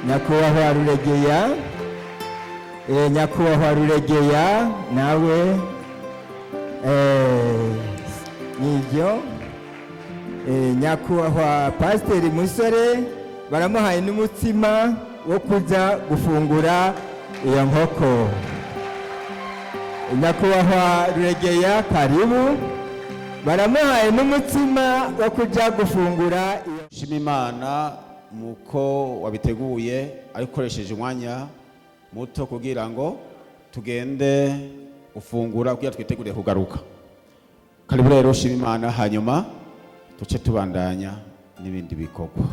nyakubahwa Ruregeya, nyakubahwa Ruregeya nawe nibyo, nyakubahwa Pasiteri Musore baramuhaye n'umutsima wo kuja gufungura iyo nkoko. Nyakubahwa Ruregeya karibu, baramuhaye n'umutsima wo kuja gufungura iyo. Shima Imana muko wabiteguye ariko ukoresheje umwanya muto kugira ngo tugende ufungura kugira twitegure kugaruka. Karibu rero shima Imana, hanyuma tuce tubandanya n'ibindi bikorwa.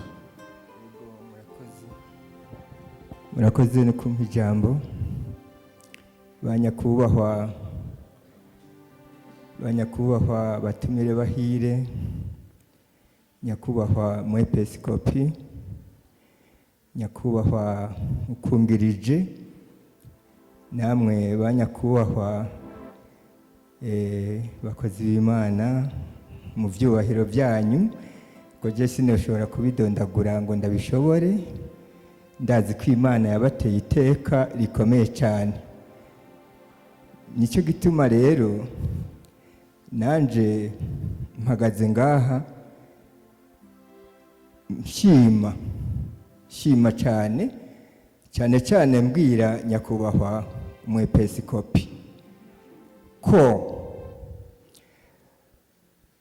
Murakoze no kumpa ijambo. Banyakubahwa batumire bahire, nyakubahwa mwepiskopi, nyakubahwa ukungirije, namwe banyakubahwa bakozi b'Imana mu byubahiro byanyu, ngo je sinoshobora kubidondagura ngo ndabishobore. Ndazi ko Imana yabateye iteka rikomeye cyane. Nicyo gituma rero nanje mpagaze ngaha shima cyane cyane mbwira nyakubahwa umwepiskopi ko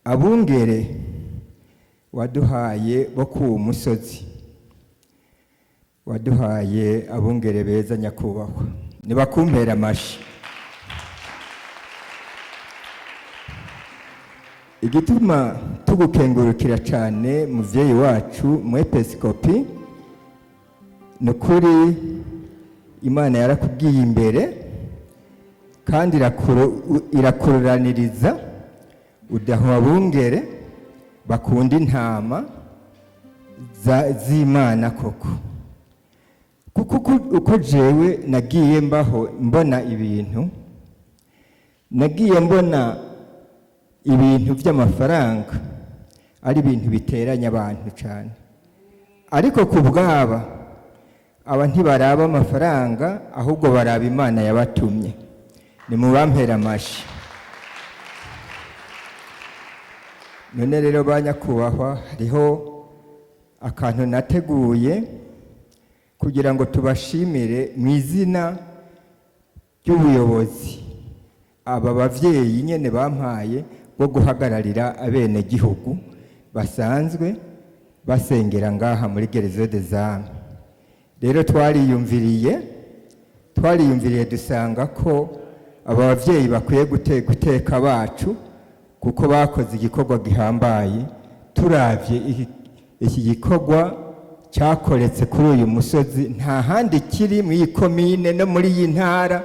abungere waduhaye bo ku musozi, waduhaye abungere beza nyakubahwa, nibakumpera amashi. Igituma tugukengurukira cyane muvyeyi wacu mwepiskopi, nukuri Imana yarakubwiye imbere kandi irakururaniriza udaha abungere bakunda intama z'Imana koko. Kuko uko jewe nagiye mbaho mbona ibintu, nagiye mbona ibintu by'amafaranga ari ibintu biteranya abantu cyane, ariko ku bwaba aba ntibaraba amafaranga ahubwo baraba Imana yabatumye. Ni mubampera amashi. None rero banyakubahwa, hariho akantu nateguye kugira ngo tubashimire mu izina ry'ubuyobozi, aba bavyeyi nyene bampaye bwo guhagararira abene gihugu basanzwe basengera ngaha muri Gereza des Âmes. Rero twariyumviriye dusanga ko aba bavyeyi bakwiye guteka bacu, kuko bakoze igikorwa gihambaye. Turavye iki gikorwa cyakoretse kuri uyu musozi, nta handi kiri mu ikomine no muri iyi ntara,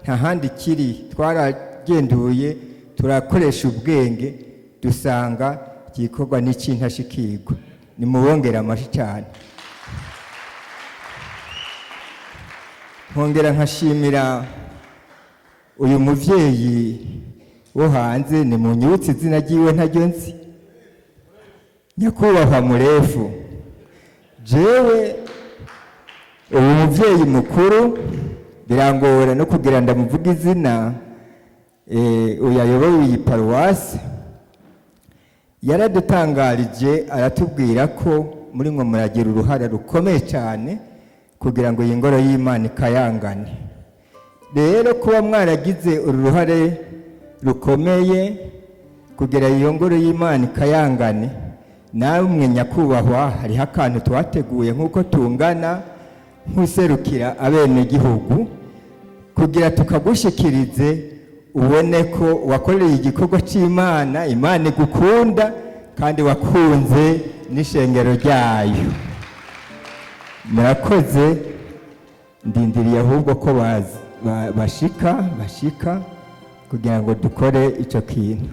nta handi kiri. Twaragenduye turakoresha ubwenge dusanga igikorwa n'ikintashikirwa. Nimubongera amashi cyane. Nkongera nkashimira uyu muvyeyi wo hanze, ni mu nyutsi izina ryiwe ntaryo nzi, nyakubahwa Murefu. Jewe uyu muvyeyi mukuru birangora no kugira ndamuvuga izina, uyayoboye iyi paruwasi yaradutangarije aratubwira ko muri mwe muragira uruhare rukomeye cyane kugira ngo iyi ngoro y'Imana ikayangane. Rero kuba mwaragize uruhare rukomeye kugira iyo ngoro y'Imana ikayangane, namwe nyakubahwa hariho akantu twateguye nk'uko tungana nk'userukira abene gihugu, kugira tukagushikirize ubone ko wakoreye igikorwa cy'Imana, Imana igukunda kandi wakunze n'ishengero ryayo. Murakoze, ndindiriye ahubwo ko bashika kugira ngo dukore icyo kintu.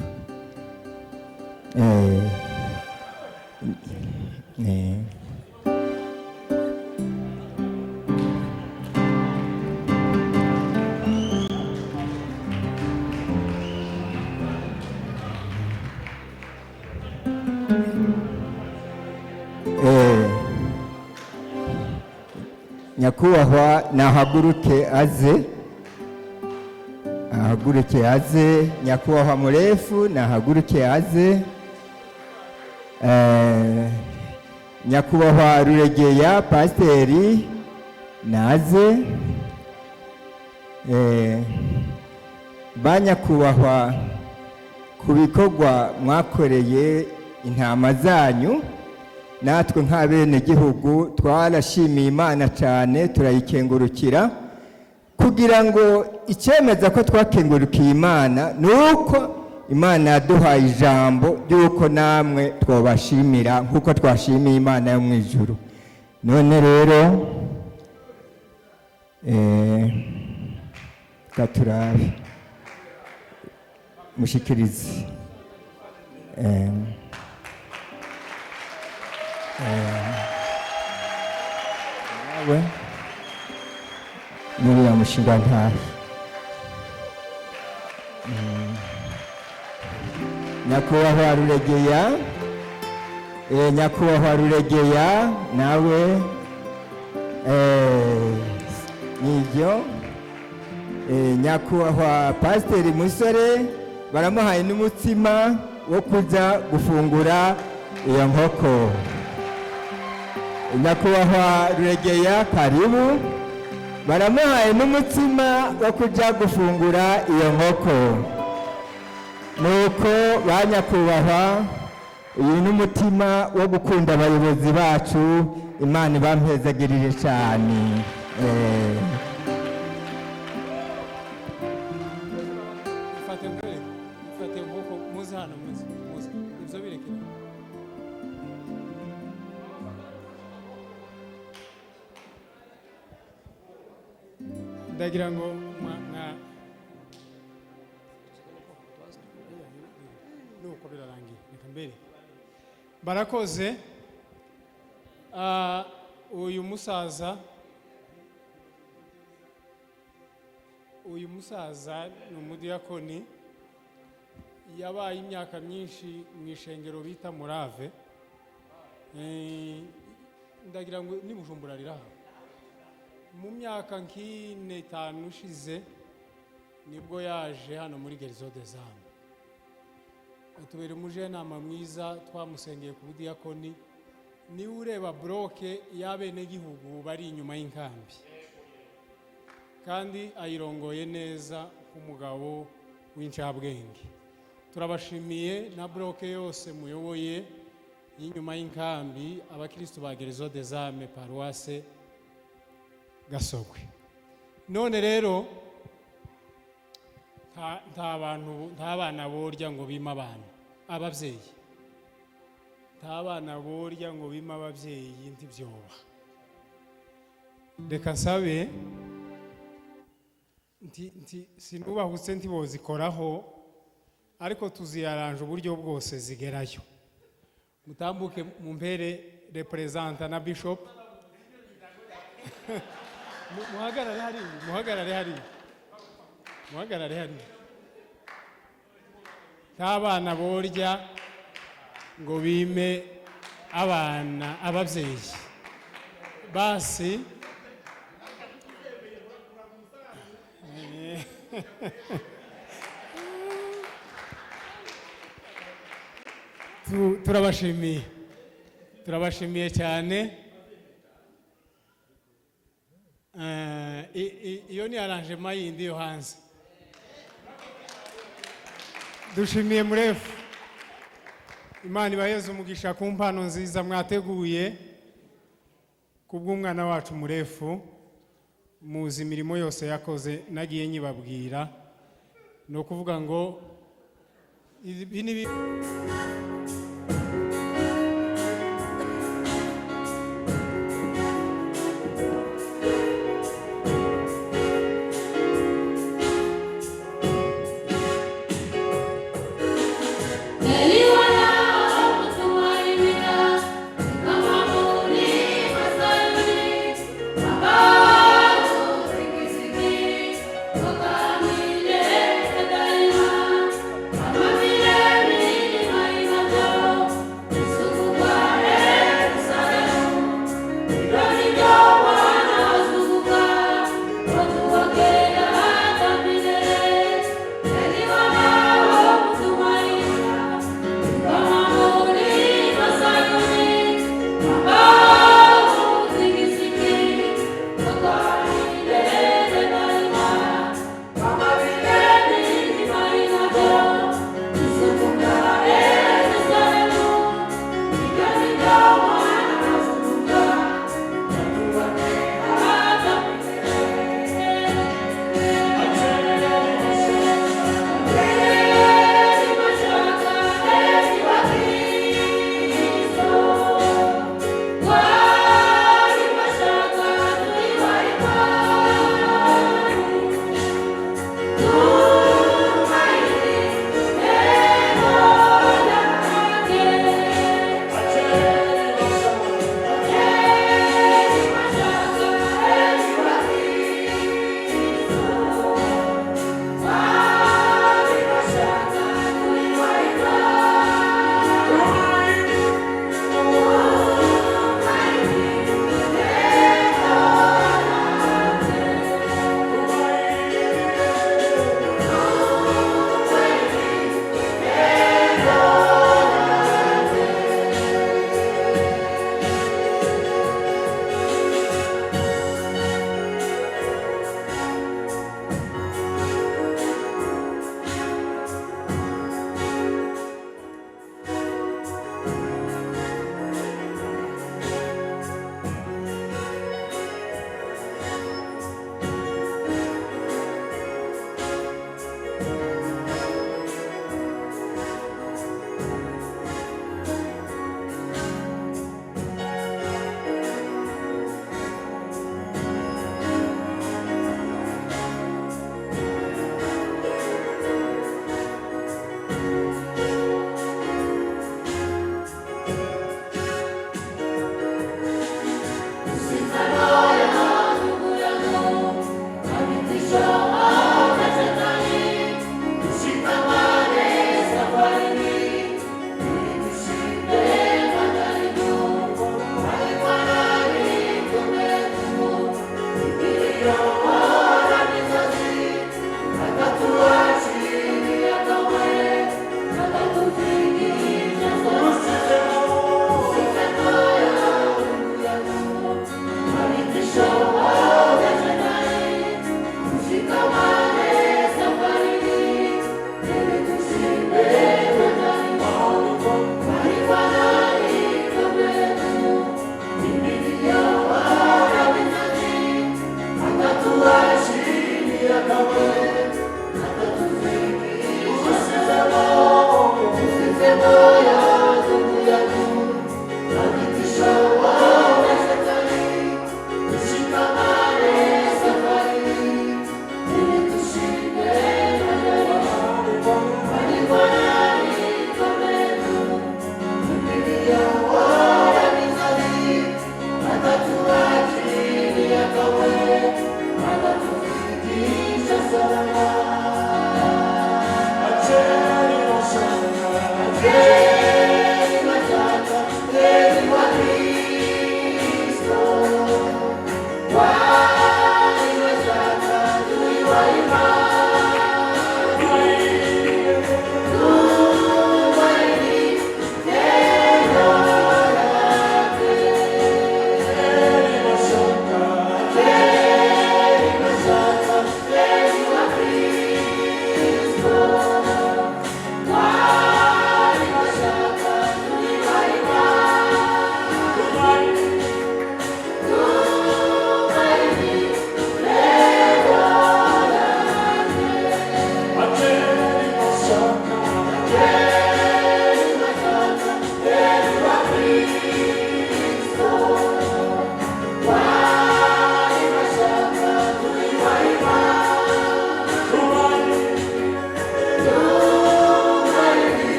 nyakubahwa nahaguruke aze, ahaguruke aze. Nyakubahwa murefu nahaguruke aze. Nyakubahwa Ruregeya pasiteri naze. Ba nyakubahwa, ku bikorwa mwakoreye intama zanyu, natwe nk'abenegihugu twarashimiye Imana cyane, turayikengurukira, kugira ngo icyemeza ko twakengurukiye Imana ni uko Imana yaduhaye ijambo ry'uko namwe twabashimira nk'uko twashimiye Imana yo mu ijuru. None rero katurabe mushikirize nawe n'uriya mushinga ntahe. Nyakubahwa Ruregeya, nyakubahwa Ruregeya nawe nibyo. Nyakubahwa pasiteri Musore baramuhaye n'umutsima wo kuja gufungura iyo nkoko. Nyakubahwa Ruregeya karibu, baramuhaye n'umutsima wo kuja gufungura iyo nkoko. Nuko ba nyakubahwa, uyu n'umutima wo gukunda abayobozi bacu, Imana ibampezagirire cyane. Fate nkoko muze hano, muze ibyo birekere. Ndagira ngo nuko birarangiye, reka mbere barakoze. Uyu musaza ni umudiyakoni, yabaye imyaka myinshi mu ishengero bita Murave. Ndagira ngo ni Bujumbura riraha. Mu myaka nk'ine itanu ushize nibwo yaje hano muri Gerzo des Âmes. Atubera umujenama mwiza, twamusengeye ku budiyakoni. Niwe ureba bloke y'abenegihugu bari inyuma y'inkambi, kandi ayirongoye neza nk'umugabo w'incabwenge. Turabashimiye na bloke yose muyoboye y'inyuma y'inkambi, abakristo ba Gerzo des Âmes Paroisse Gasogwe. None rero nta bana borya ngo bima abana ababyeyi, nta bana borya ngo bima ababyeyi ntibyoba. Reka nsabe sinubahutse ntibozikoraho, ariko tuziyaranje uburyo bwose zigerayo. Mutambuke mu mpere representa na bishop. muhagarare hariya. Nta bana borya ngo bime abana ababyeyi. Basi turabashimiye cyane. Iyo ni arrangement yindi yo hanze. Dushimiye murefu, Imana ibaheze umugisha ku mpano nziza mwateguye kubw'umwana wacu murefu. Muzi imirimo yose yakoze nagiye nyibabwira, no kuvuga ngo ibi ni Amamire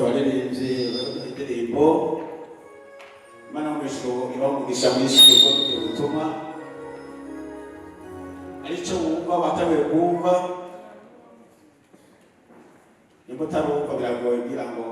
abaririmbyi bari indirimbo Imana y'umwisho iba umugisha mwinshi kuko tugiye gutuma aricyo wumva batawe kumva nimba utarumva biragoye kugira ngo